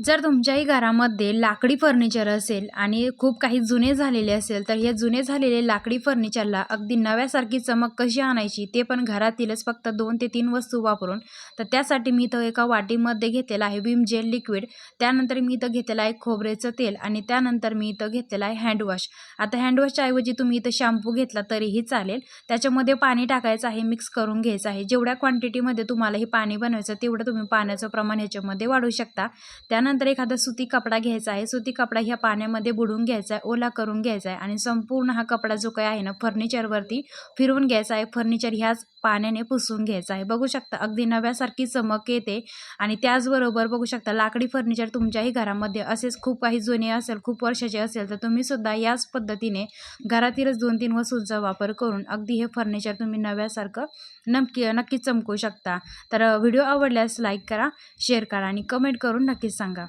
जर तुमच्याही घरामध्ये लाकडी फर्निचर असेल आणि खूप काही जुने झालेले असेल, तर हे जुने झालेले लाकडी फर्निचरला अगदी नव्यासारखी चमक कशी आणायची, ते पण घरातीलच फक्त 2 ते 3 वस्तू वापरून. तर त्यासाठी मी इथं एका वाटीमध्ये घेतलेलं आहे विम जेल लिक्विड. त्यानंतर मी इथं घेतलेलं आहे खोबरेचं तेल आणि त्यानंतर मी इथं घेतलेलं आहे हँडवॉश. आता हँडवॉशच्या ऐवजी तुम्ही इथं शॅम्पू घेतला तरीही चालेल. त्याच्यामध्ये पाणी टाकायचं आहे, मिक्स करून घ्यायचं आहे. जेवढ्या क्वांटिटीमध्ये तुम्हाला हे पाणी बनवायचं तेवढं तुम्ही पाण्याचं प्रमाण ह्याच्यामध्ये वाढवू शकता. त्यानंतर एखादा सुती कपडा घ्यायचा आहे. सुती कपडा ह्या पाण्यामध्ये बुडवून घ्यायचा आहे, ओला करून घ्यायचा आहे आणि संपूर्ण हा कपडा जो काही आहे ना फर्निचरवरती फिरवून घ्यायचा आहे. फर्निचर ह्याच पाण्याने पुसून घ्यायचं आहे. बघू शकता अगदी नव्यासारखी चमक येते. आणि त्याचबरोबर बघू शकता लाकडी फर्निचर तुमच्याही घरामध्ये असेच खूप काही जुने असेल, खूप वर्षाचे असेल, तर तुम्ही सुद्धा याच पद्धतीने घरातीलच 2-3 वस्तूंचा वापर करून अगदी हे फर्निचर तुम्ही नव्यासारखं नक्कीच चमकू शकता. तर व्हिडिओ आवडल्यास लाईक करा, शेअर करा आणि कमेंट करून नक्कीच सांगा.